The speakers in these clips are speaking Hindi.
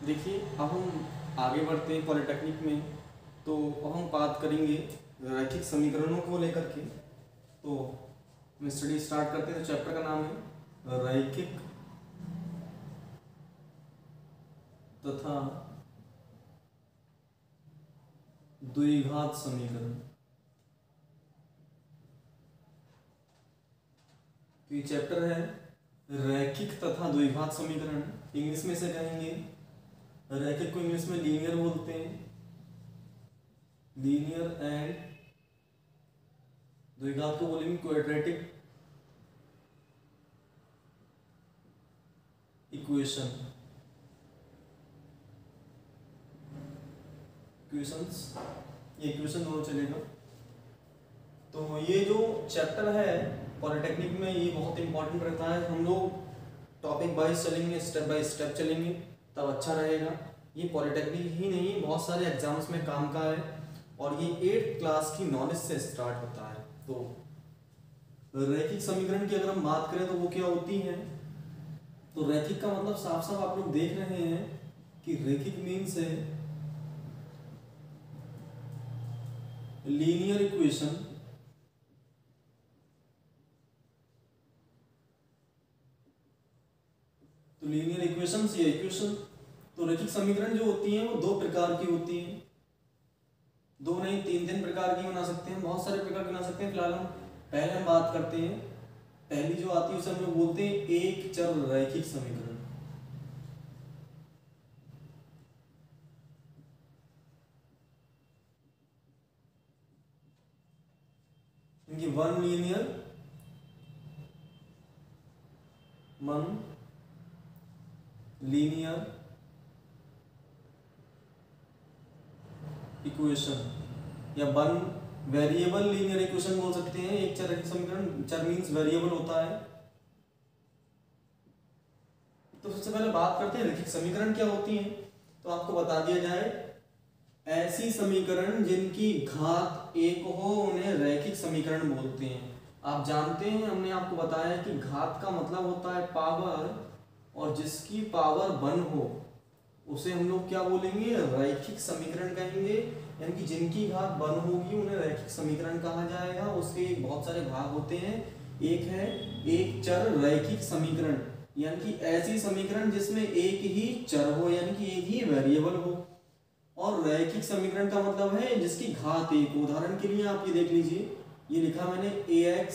देखिए, अब हम आगे बढ़ते हैं पॉलिटेक्निक में। तो अब हम बात करेंगे रैखिक समीकरणों को लेकर के। तो हम स्टडी स्टार्ट करते हैं। तो चैप्टर का नाम है रैखिक तथा द्विघात समीकरण। तो ये चैप्टर है रैखिक तथा द्विघात समीकरण। इंग्लिश में से कहेंगे, रैखिक को इंग्लिश में लीनियर बोलते हैं, लीनियर, एंड द्विघात को बोलेंगे क्वाड्रेटिक इक्वेशंस। ये इक्वेशन दोनों चलेगा। तो ये जो चैप्टर है पॉलिटेक्निक में, ये बहुत इंपॉर्टेंट रहता है। हम लोग टॉपिक वाइज चलेंगे, स्टेप बाय स्टेप चलेंगे, तब अच्छा रहेगा। ये पॉलिटेक्निक ही नहीं, बहुत सारे एग्जाम्स में काम का है, और ये 8th क्लास की नॉलेज से स्टार्ट होता है। तो रैखिक समीकरण की अगर हम बात करें तो वो क्या होती है, तो रैखिक का मतलब साफ साफ आप लोग देख रहे हैं कि रैखिक मीन्स है लीनियर इक्वेशन तो लीनियर इक्वेशंस या इक्वेशन। तो रैखिक समीकरण जो होती हैं वो दो प्रकार की होती हैं, दो नहीं तीन प्रकार की बना सकते हैं, बहुत सारे प्रकार की बना सकते हैं। फिलहाल हम बात करते हैं। पहली जो आती है उसे हम लोग बोलते हैं एक चर रैखिक समीकरण। वन लीनियर इक्वेशन या वन वेरिएबल लीनियर इक्वेशन बोल सकते हैं। एक चर रैखिक समीकरण, चर मीन्स वेरिएबल होता है। तो सबसे पहले बात करते हैं रैखिक समीकरण क्या होती हैं। तो आपको बता दिया जाए, ऐसी समीकरण जिनकी घात एक हो उन्हें रैखिक समीकरण बोलते हैं। आप जानते हैं, हमने आपको बताया कि घात का मतलब होता है पावर, और जिसकी पावर 1 हो उसे हम लोग क्या बोलेंगे, रैखिक समीकरण कहेंगे। यानी कि जिनकी घात 1 होगी उन्हें रैखिक समीकरण कहा जाएगा। उसके बहुत सारे भाग होते हैं। एक है एक चर रैखिक समीकरण, यानी कि ऐसी समीकरण जिसमें एक ही चर हो, यानी कि एक ही वेरिएबल हो। और रैखिक समीकरण का मतलब है जिसकी घात एक। उदाहरण के लिए आप ये देख लीजिए, ये लिखा मैंने ax,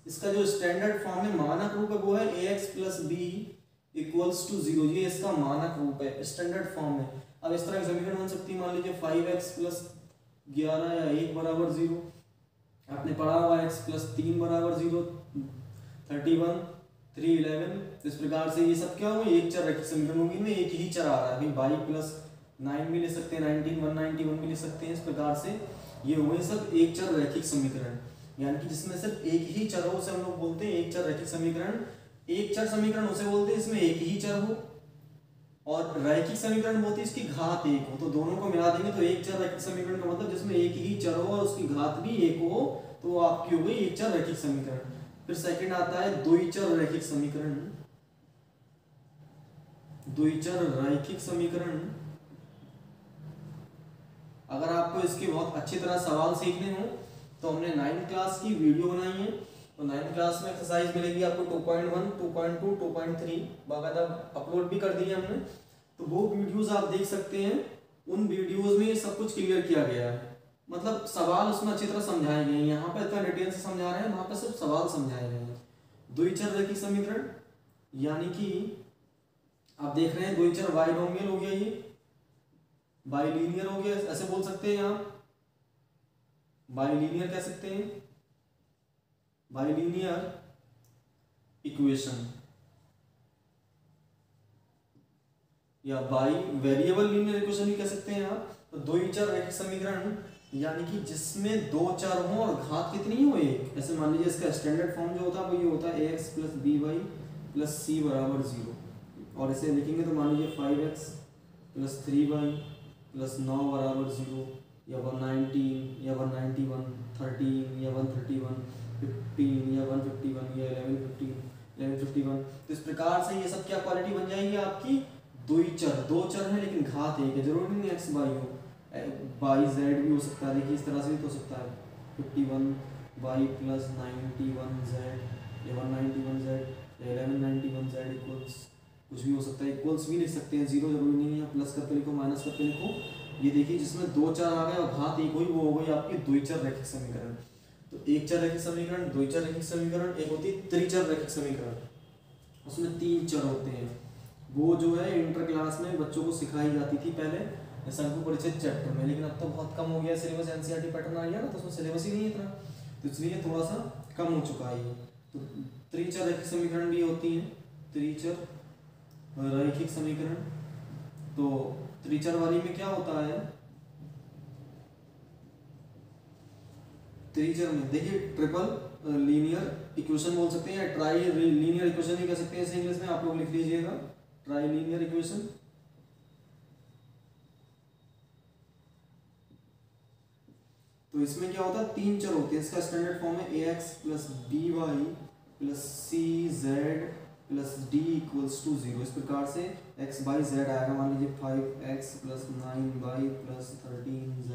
इसका जो स्टैंडर्ड फॉर्म है, मानक रूप है, वो है ax plus B equals to 0। ये इसका मानक रूप है, स्टैंडर्ड फॉर्म है। अब इस तरह की समीकरण बन सकती है, मान लीजिए 5x प्लस 11 या 1 बराबर 0। आपने पढ़ा हुआ x प्लस 3 बराबर 0, 31, 3, 11। इस प्रकार से ये सब क्या हो, एक चर रैखिक समीकरण होगी, में एक ही चर आ रहा है। भाई y प्लस 9 भी ले सकते हैं, 19, 191 भी ले सकते हैं। इस प्रकार से ये हुए सब एक चर रैखिक समीकरण, यानी कि जिसमें सिर्फ एक ही चर हो उसे हम लोग बोलते हैं एक चर रैखिक समीकरण। एक चर समीकरण उसे बोलते हैं इसमें एक ही चर हो, और रैखिक समीकरण बोलते हैं इसकी घात एक हो। तो दोनों को मिला देंगे तो एक चर रैखिक समीकरण का मतलब जिसमें एक ही चर हो और उसकी घात भी एक हो, तो वो आपकी हो गई एक चर रैखिक समीकरण। फिर सेकंड आता है द्विचर रैखिक समीकरण। द्विचर रैखिक समीकरण, अगर आपको इसके बहुत अच्छी तरह सवाल सीखने हो तो हमने 9th क्लास की वीडियो बनाई है। तो 9th क्लास में एक्सरसाइज मिलेगी आपको 2.1, 2.2, 2.3 बाकायदा अपलोड भी कर दिए हमने। तो वो वीडियोस आप देख सकते हैं। उन वीडियोस में सब कुछ क्लियर किया गया है, मतलब सवाल उसमें अच्छी तरह समझाए गए हैं। यहाँ पे इतना डिटेल से समझा रहे हैं, वहाँ पे सिर्फ सवाल समझाए गए हैं। द्विचर रैखिक समीकरण यानी कि आप देख रहे हैं द्विचर बाइनोमियल हो गया, ये बाइलीनियर हो गया, ऐसे बोल सकते हैं आप, बाइलीनियर कह सकते हैं, बाइलीनियर इक्वेशन या बाई वेरिएबल लीनियर इक्वेशन भी कह सकते हैं आप। तो द्विचर रैखिक समीकरण यानी कि जिसमें दो चर हो और घात कितनी हो, एक। ऐसे मान लीजिए इसका स्टैंडर्ड फॉर्म जो होता है वो ये होता है ax plus B Y plus c बराबर 0। और इसे लिखेंगे तो मान लीजिए 5x प्लस 3y प्लस 9 बराबर 0, या 119 या 191, 13 या 131, 15 या 151 या 1151। तो इस प्रकार से ये सब क्या क्वालिटी बन जाएगी आपकी, दो ही चर, दो चर है लेकिन घात एक है, जरूरी नहीं एक्स बाई हो, बाई जेड भी हो सकता है। देखिए इस तरह से भी तो हो सकता है 51 वाई प्लस 91 जेड या 191 जेड या 1191 जेड इक्वल्स कुछ भी हो सकता है। इक्वल्स भी लिख सकते हैं, जीरो जरूरी नहीं है, प्लस करके लिखो माइनस करके लिखो। ये देखिए जिसमें दो चर आ गए और घात एक हुई वो हो गई आपकी द्विचर रैखिक समीकरण। तो एक चर रैखिक समीकरण, द्विचर रैखिक समीकरण, एक होती है त्रिचर रैखिक समीकरण, उसमें तीन चर होते हैं। वो जो है इंटर क्लास में बच्चों को सिखाई जाती थी पहले शंकु परिचित चैप्टर में, लेकिन अब तो बहुत कम हो गया सिलेबस, एनसीईआरटी पैटर्न आ गया ना, तो उसमें सिलेबस ही नहीं है इतना, तो इसलिए थोड़ा सा कम हो चुका है ये। तो त्रिचर रैखिक समीकरण भी होती है, त्रिचर रैखिक समीकरण। तो त्रिचर वाली में क्या होता है, त्रिचर में देखिए ट्रिपल लीनियर इक्वेशन बोल सकते हैं या ट्राई लीनियर इक्वेशन भी कह सकते हैं, इसे इंग्लिश में आप लोग लिख लीजिएगा ट्राई लीनियर इक्वेशन। तो इसमें क्या होता है, तीन चर होते हैं, इसका स्टैंडर्ड फॉर्म है ax plus B Y plus C Z plus D equals to 0। इस प्रकार से x बाई जेड आएगा, मान लीजिए 5x plus 9y plus 13z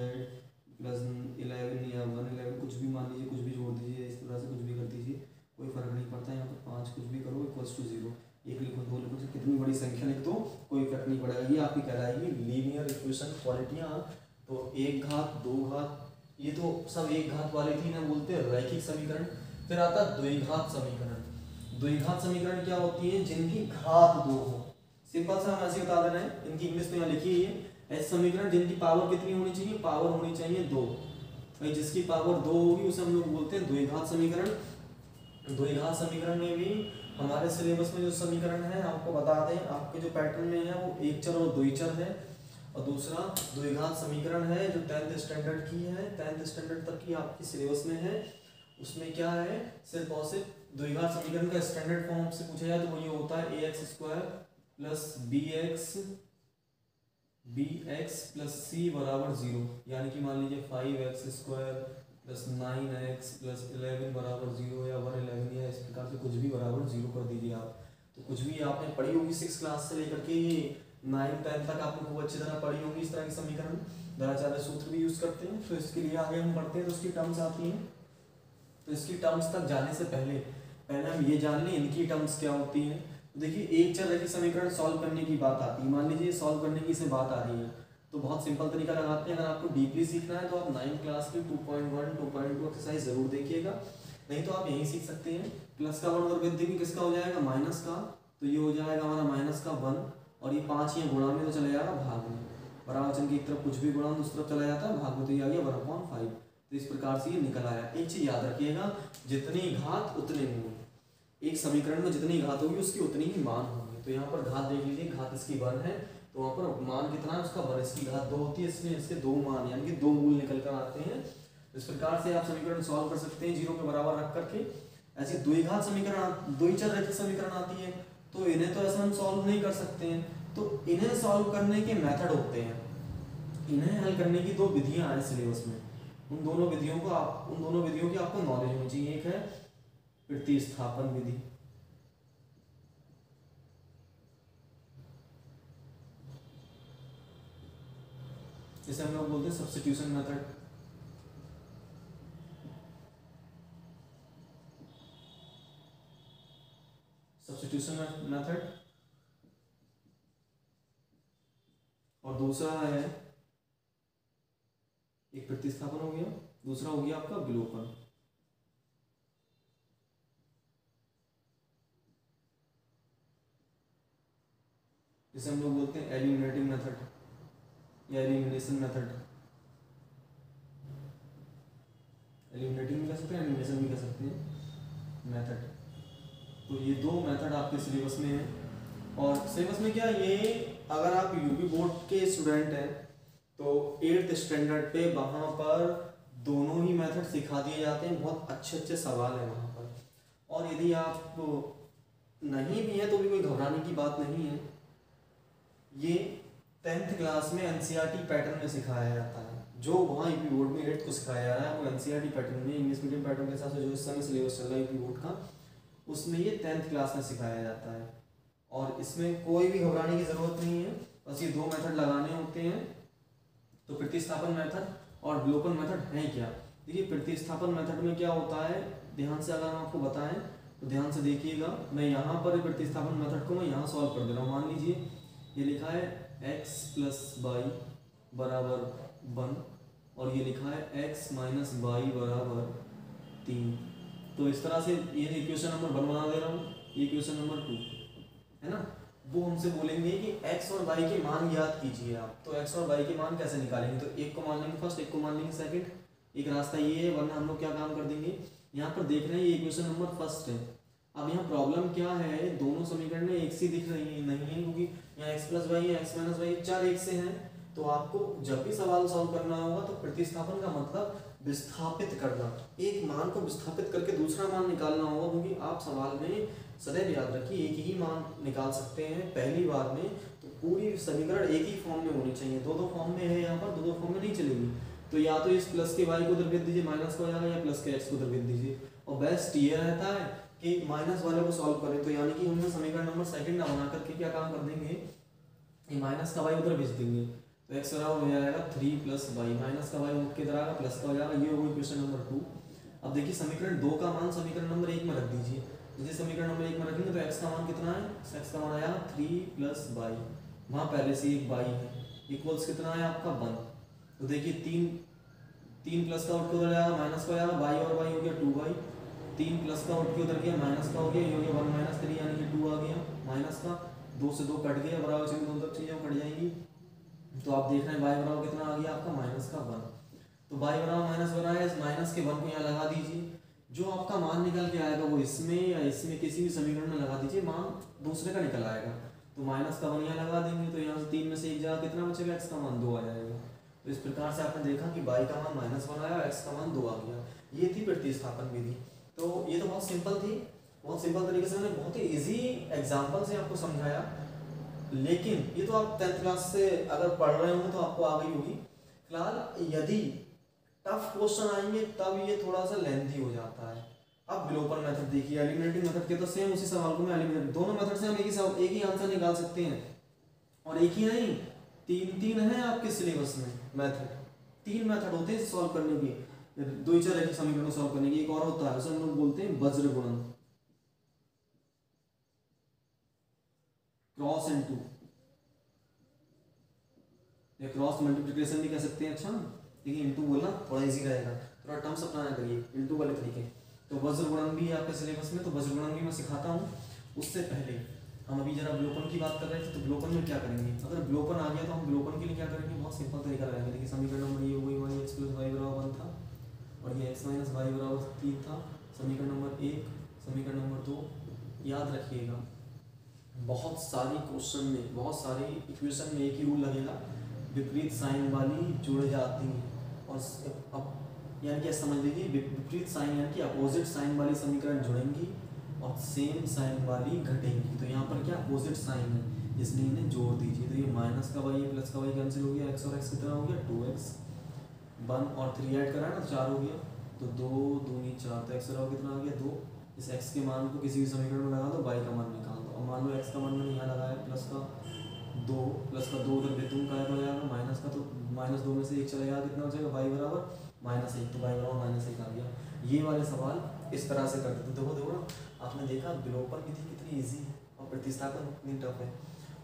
plus 11 या 111 कुछ भी मान लीजिए, कुछ भी जोड़ दीजिए, इस तरह से कुछ भी कर दीजिए, कोई फर्क नहीं पड़ता। यहाँ पर 5 कुछ भी करो इक्वल्स टू 0, एक लिखो दो लिखो, कितनी बड़ी संख्या लिख दो कोई फर्क नहीं पड़ेगा। ये आपकी कहलाएगी लीनियर इक्वेशन क्वालिटियाँ। तो एक घात, दो घात, ये तो सब एक घात वाली थी ना, बोलते हैं रैखिक समीकरण। फिर आता द्विघात समीकरण। द्विघात समीकरण क्या होती है, जिनकी घात दो हो। सिंपल सा हम ऐसे बता देना है, इनकी इंग्लिश में यहाँ लिखी है ऐसे समीकरण जिनकी पावर कितनी होनी चाहिए, पावर होनी चाहिए 2। भाई जिसकी पावर 2 होगी उसे हम लोग बोलते हैं द्विघात समीकरण। द्विघात समीकरण में भी हमारे सिलेबस में जो समीकरण है आपको बता दें, आपके जो पैटर्न में है वो एक चर और द्विचर है, और दूसरा द्विघात समीकरण है जो 10th स्टैंडर्ड की है, 10th स्टैंडर्ड तक की आपकी सिलेबस में है। उसमें क्या है, सिर्फ और सिर्फ द्विघात समीकरण का स्टैंडर्ड फॉर्म से पूछा जाए तो वो ये होता है ax square plus bx plus c बराबर 0, यानी कि मान लीजिए 5x square plus 9x plus 11 बराबर 0 या 111 या इस प्रकार से कुछ भी बराबर 0 कर दीजिए आप। तो कुछ भी आपने पढ़ी होगी 6 क्लास से लेकर के 9-10 तक आपने खूब अच्छी तरह पढ़ी होगी इस तरह की समीकरण, द्विघात सूत्र भी यूज करते हैं। तो इसके लिए आगे हम बढ़ते हैं, तो उसकी टर्म्स आती हैं। तो इसकी टर्म्स तक जाने से पहले हम ये जान लें इनकी टर्म्स क्या होती हैं। तो देखिए एक चर रैखिक समीकरण सॉल्व करने की बात आती है, मान लीजिए सॉल्व करने की से बात आ रही है, तो बहुत सिंपल तरीका लगाते हैं। अगर आपको डीपली सीखना है तो आप 9th क्लास की 2.1 2.2 एक्सरसाइज जरूर देखिएगा, नहीं तो आप यहीं सीख सकते हैं। प्लस का 1 वर्ग देखिए किसका हो जाएगा, माइनस का, तो ये हो जाएगा हमारा माइनस का 1, और ये 5 ये गुणा में तो चला जाएगा भाग में, परावचन की एक तरफ कुछ भी गुणा दूसरी तरफ चला जाता है भाग में, तो ये आ गया 1/5। तो इस प्रकार से ये निकल आया। एक चीज याद रखिएगा, जितनी घात उतने मूल, एक समीकरण में जितनी घात होगी उसकी उतनी ही मान होगी। तो यहाँ पर घात देख लीजिए, घात इसकी 1 है, तो वहाँ पर मान कितना है उसका 1, इसकी घात 2 होती है, इसलिए इसके 2 मान यानी कि 2 मूल निकल कर आते हैं। इस प्रकार से आप समीकरण सॉल्व कर सकते हैं 0 के बराबर रख करके। ऐसे द्विघात समीकरण, द्विचर रैखिक समीकरण आती है, तो इन्हें तो ऐसा हम सॉल्व नहीं कर सकते हैं, तो इन्हें सॉल्व करने के मेथड होते हैं, इन्हें हल करने की 2 विधियां हैं सिलेबस में। उन दोनों विधियों की आपको नॉलेज होनी चाहिए। एक है प्रतिस्थापन विधि, जिसे हम लोग बोलते हैं सब्स्टिट्यूशन मेथड। सब्स्टिट्यूशन मेथड, और दूसरा है एक प्रतिस्थापन हो गया, दूसरा हो गया आपका विलोपन। जिसे हम लोग बोलते हैं एलिमिनेटिंग मेथड या एलिमिनेशन मेथड। एलिमिनेटिंग भी कह सकते हैं, एलिमिनेशन भी कह सकते हैं मेथड। तो ये 2 मेथड आपके सिलेबस में है। और सिलेबस में क्या, ये अगर आप यूपी बोर्ड के स्टूडेंट हैं तो 8th स्टैंडर्ड पे वहाँ पर दोनों ही मेथड सिखा दिए जाते हैं, बहुत अच्छे अच्छे सवाल हैं वहाँ पर। और यदि आप नहीं भी है तो भी कोई घबराने की बात नहीं है, ये 10th क्लास में एनसीईआरटी पैटर्न में सिखाया जाता है। जो वहाँ यूपी बोर्ड में 8th को सिखाया जा रहा है वो एनसीईआरटी पैटर्न में, इंग्लिश मीडियम पैटर्न के हिसाब से जो इस समय सिलेबस चल रहा है यूपी बोर्ड का, उसमें ये 10th क्लास में सिखाया जाता है। और इसमें कोई भी घबराने की ज़रूरत नहीं है, बस ये दो मेथड लगाने होते हैं। तो प्रतिस्थापन मेथड और विलोपन मेथड है क्या? देखिए प्रतिस्थापन मेथड में क्या होता है, ध्यान से अगर हम आपको बताएं तो ध्यान से देखिएगा। मैं यहाँ पर प्रतिस्थापन मेथड को मैं यहाँ सॉल्व कर दे रहा हूँ। मान लीजिए ये लिखा है x प्लस वाई बराबर 1 और ये लिखा है x माइनस वाई बराबर 3। तो इस तरह से ये इक्वेशन नंबर 1 बना दे रहा हूँ, ये इक्वेशन नंबर 2 है ना। वो हमसे बोलेंगे कि x और y के मान ज्ञात कीजिए आप। तो x और y के मान कैसे निकालेंगे? तो एक को मान लेंगे फर्स्ट, एक को मान लेंगे सेकंड। एक रास्ता ये है, वरना हम लोग क्या काम कर देंगे, यहाँ पर देख रहे हैं ये इक्वेशन नंबर फर्स्ट है। अब यहाँ प्रॉब्लम क्या है, दोनों समीकरण में एक सी दिख रही है नहीं है, क्योंकि यहाँ x प्लस वाई है, x माइनस वाई, चार एक से हैं। तो आपको जब भी सवाल सॉल्व करना होगा तो प्रतिस्थापन का मतलब विस्थापित करना, एक मान को विस्थापित करके दूसरा मान निकालना होगा। क्योंकि आप सवाल में सदैव याद रखिए एक ही मान निकाल सकते हैं पहली बार में, तो पूरी समीकरण एक ही फॉर्म में होनी चाहिए। दो दो फॉर्म में है, यहाँ पर दो दो फॉर्म में नहीं चलेगी। तो या तो इस प्लस के वाई को उधर भेज दीजिए, माइनस का हो जाएगा, या प्लस के एक्स को उधर भेज दीजिए। और बेस्ट ये रहता है कि माइनस वाले को सॉल्व करें। तो यानी कि हमने समीकरण नंबर सेकंड ना बना करके क्या काम कर देंगे, ये माइनस का वाई उधर भेज देंगे। तो एक्स बराबर हो जाएगा 3 प्लस वाई, माइनस का वाई उठ के इधर आएगा, प्लस का हो जाएगा। ये होगी क्वेश्चन नंबर 2। अब देखिए समीकरण 2 का मान समीकरण नंबर 1 में रख दीजिए। जैसे समीकरण नंबर 1 में रखेंगे तो एक्स का मान कितना है, एक्स का मान आया 3 प्लस वाई, वहाँ पहले से एक वाई है, इक्वल्स कितना है आपका 1। तो देखिए 3 प्लस का उठ के उधर जाएगा, माइनस का हो जाएगा, वाई और वाई हो गया 2y। 3 प्लस का उठ के उधर गया, माइनस का हो गया, ये हो गया 1 माइनस 3 यानी कि 2 आ गया माइनस का। 2 से 2 कट गया, बराबर से दोनों तरफ चीजें कट जाएंगी। तो आप देख रहे हैं y बराबर कितना आ गया आपका माइनस का 1। तो y बराबर माइनस 1 आया, इस माइनस के 1 को यहाँ लगा दीजिए। जो आपका मान निकल के आएगा वो इसमें या इसमें किसी भी समीकरण में लगा दीजिए, मान दूसरे का निकल आएगा। तो माइनस का 1 यहाँ लगा देंगे, तो यहाँ से 3 में से एक जगह कितना बचेगा, x का मान 2 आ जाएगा। तो इस प्रकार से आपने देखा कि y का मान -1 आया और x का मान 2 आ गया। ये थी प्रतिस्थापन विधि। तो ये तो बहुत सिंपल थी, बहुत सिंपल तरीके से मैंने बहुत ही इजी एग्जाम्पल से आपको समझाया। लेकिन ये तो आप 10th क्लास से अगर पढ़ रहे होंगे तो आपको आ गई होगी। फिलहाल यदि टफ क्वेश्चन आएंगे तब ये थोड़ा सा लेंथी हो जाता है। अब विलोपन मेथड देखिए, एलिमिनेटिंग मेथड के तो सेम उसी सवाल को मैं एलिमिनेट, दोनों मेथड से हम एक ही आंसर निकाल सकते हैं। और एक ही नहीं, तीन है आपके सिलेबस में मेथड, 3 मेथड होते हैं सॉल्व करने के, दो ही चार रैखिक समीकरण सॉल्व करने की। एक और होता है उसे हम लोग बोलते हैं वज्र गुणन, क्रॉस इनटू, या क्रॉस मल्टीप्लिकेशन भी कह सकते हैं। अच्छा देखिए इनटू बोलना थोड़ा इजी रहेगा, थोड़ा टर्म्स अपनाना करिए इनटू वाले तरीके। तो वज्र गुणन भी है आपके सिलेबस में, तो वज्र गुणन भी मैं सिखाता हूँ। उससे पहले हम अभी जरा विलोपन की बात कर रहे थे। तो विलोपन में क्या करेंगे, अगर विलोपन आ गया तो हम विलोपन के लिए क्या करेंगे, बहुत सिंपल तरीका लगाएंगे। देखिए समीकरण नंबर ये हुई y x प्लस वाई बराबर 1 था और ये x माइनस वाई बराबर 3 था। समीकरण नंबर 1, समीकरण नंबर 2 याद रखिएगा। बहुत सारी क्वेश्चन में, बहुत सारी इक्वेशन में एक ही रूल लगेगा, विपरीत साइन वाली जुड़ जाती है। और अब यानी कि समझ लीजिए विपरीत साइन यानी कि अपोजिट साइन वाली समीकरण जुड़ेंगी और सेम साइन वाली घटेंगी। तो यहाँ पर क्या अपोजिट साइन है, इसलिए इन्हें जोड़ दीजिए। तो ये माइनस का वाई प्लस का वाई कैंसिल हो गया, x और x कितना हो गया 2x, 1 और 3 ऐड करा ना 4 हो गया। तो 2 दूनी 4, तो x बराबर कितना आ गया 2। इस x के मान को किसी भी समीकरण में लगा दो, y का मान निकाल दो। और मान लो x का मान मैंने यहाँ लगाया प्लस का 2 उधर बेतुम का हो जाएगा, माइनस का तो -2 में से 1 चला जाएगा, कितना हो जाएगा y बराबर -1। तो y बराबर -1 आ गया। ये वाले सवाल इस तरह से करते थे। देखो ना, आपने देखा विलोपन विधि कितनी इजी है और प्रतिस्थापन कितनी टफ है।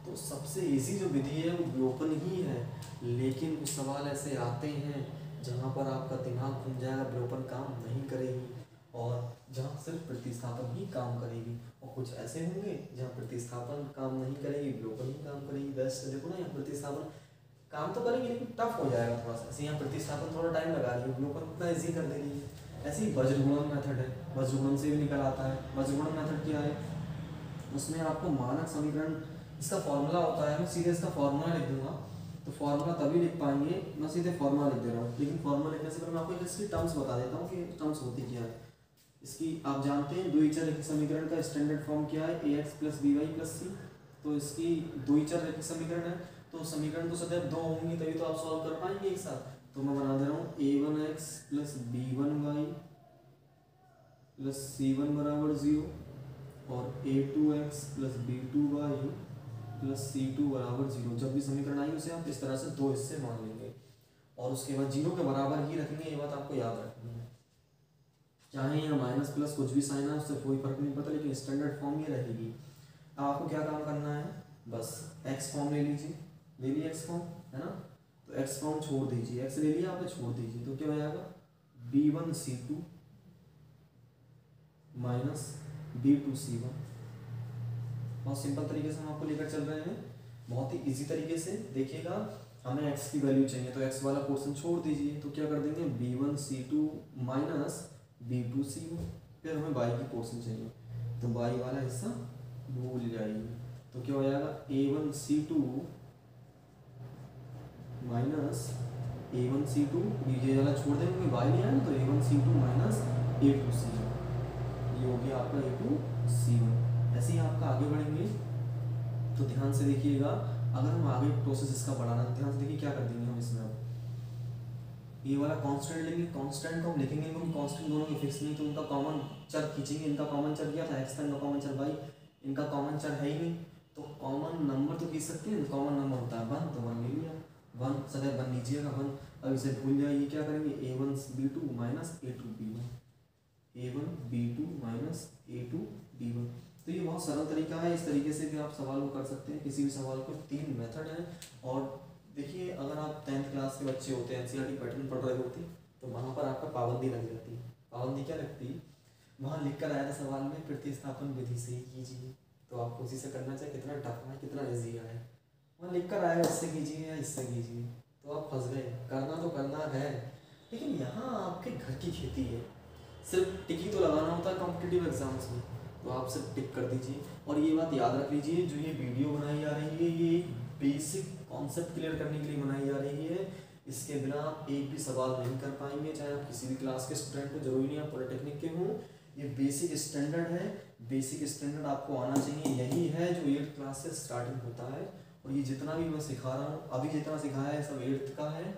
तो सबसे इजी जो विधि है वो विलोपन ही है। लेकिन कुछ सवाल ऐसे आते हैं जहाँ पर आपका दिमाग घूम जाएगा, विलोपन काम नहीं करेगी, और जहाँ सिर्फ प्रतिस्थापन ही काम करेगी। और कुछ ऐसे होंगे जहाँ प्रतिस्थापन काम नहीं करेगी, विलोपन ही काम करेगी। बेस्ट देखो ना, यहाँ प्रतिस्थापन काम तो करेंगे लेकिन टफ हो जाएगा थोड़ा सा। ऐसे यहाँ प्रतिस्थापन थोड़ा टाइम लगा रही है, विलोपन इतना ईजी कर दे रही है। ऐसे ही वज्रगुणन मेथड है, वज्रगुणन से भी निकल आता है। वज्रगुणन मेथड क्या है, उसमें आपको मानक समीकरण, इसका फॉर्मूला होता है, मैं सीधे इसका फॉर्मूला लिख दूंगा। तो फॉर्मूला तभी लिख पाएंगे, मैं सीधे फॉर्मूला लिख दे रहा हूँ। लेकिन फॉर्मूला लिखने से पहले मैं आपको इसकी टर्म्स बता देता हूँ कि टर्म्स होती क्या है इसकी। आप जानते हैं द्विचर रैखिक समीकरण का स्टैंडर्ड फॉर्म क्या है, ax plus by plus c। तो इसकी द्विचर रैखिक समीकरण है, तो समीकरण तो सदैव 2 होंगी, तभी तो आप सॉल्व कर पाएंगे एक साथ। तो मैं बना दे रहा हूँ a1x plus b1y plus c1 बराबर 0 और a2x plus b2y plus c2 बराबर 0। जब भी समीकरण आई उसे आप इस तरह से दो हिस्से मान लेंगे और उसके बाद 0 के बराबर ही रखेंगे। ये बात आपको याद रखनी है। चाहे यहाँ माइनस प्लस कुछ भी साइन है उससे कोई फर्क नहीं पड़ता, लेकिन स्टैंडर्ड फॉर्म ये रहेगी। अब आपको क्या काम करना है, बस एक्स फॉर्म ले लीजिए, ले लिया एक्स फॉर्म है ना, तो एक्स फॉर्म छोड़ दीजिए, एक्स ले लिया आपने छोड़ दीजिए, तो क्या हो जाएगा b1c2 माइनस b2c1। बहुत सिंपल तरीके से हम आपको लेकर चल रहे हैं, बहुत ही इजी तरीके से। देखिएगा हमें x की वैल्यू चाहिए तो x वाला पोर्शन छोड़ दीजिए, तो क्या कर देंगे b1c2 माइनस b2c1। फिर हमें y की पोर्शन चाहिए तो y वाला हिस्सा भूल जाइए, तो क्या हो जाएगा a1c2 माइनस a1c2, ये वाला छोड़ देंगे y नहीं आएगा तो a1c2 माइनस a2c1, ये हो गया आपका a2c1। ऐसे ही आपका आगे बढ़ेंगे तो ध्यान से देखिएगा, अगर हम आगे प्रोसेस इसका बढ़ाना है ध्यान से देखिए क्या कर देंगे हम इसमें। अब ये वाला कांस्टेंट लेंगे, कांस्टेंट को हम लिखेंगे क्योंकि कांस्टेंट दोनों के फिक्स नहीं, तो उनका कॉमन चर खींचेंगे। इनका कॉमन चर क्या था, x था, इनका कॉमन चर y, इनका कॉमन चर है ही नहीं, तो कॉमन नंबर तो खींच सकते हैं। कॉमन नंबर होता है 1, तो 1 ले लिया, 1 सदैव 1 लीजिएगा 1। अब इसे भूल जाइए, क्या करेंगे a1b2 minus a2b1, a1b2 minus a2b1। तो ये बहुत सरल तरीका है, इस तरीके से भी आप सवाल को कर सकते हैं। किसी भी सवाल को 3 मेथड हैं। और देखिए अगर आप 10th क्लास के बच्चे होते हैं, एनसीईआरटी पैटर्न पढ़ रहे होते तो वहाँ पर आपका पाबंदी लग जाती है। पाबंदी क्या लगती है, वहाँ लिख कर आया था सवाल में प्रतिस्थापन विधि से ही कीजिए, तो आपको उसी से करना चाहिए। कितना टफ है कितना ईजी है, वहाँ लिख कर आया इससे कीजिए या इससे कीजिए, तो आप फंस गए। करना तो करना है, लेकिन यहाँ आपके घर की खेती है, सिर्फ टिक ही तो लगाना होता है कॉम्पिटिटिव एग्जाम्स में, तो आप सिर्फ टिक कर दीजिए। और ये बात याद रख लीजिए, जो ये वीडियो बनाई जा रही है ये बेसिक कॉन्सेप्ट क्लियर करने के लिए बनाई जा रही है। इसके बिना आप एक भी सवाल नहीं कर पाएंगे, चाहे आप किसी भी क्लास के स्टूडेंट हो, जरूरी नहीं आप पॉलिटेक्निक के हों। ये बेसिक स्टैंडर्ड है, बेसिक स्टैंडर्ड आपको आना चाहिए। यही है जो 8th क्लास से स्टार्टिंग होता है। और ये जितना भी मैं सिखा रहा हूँ, अभी जितना सिखाया है सब 8th का है।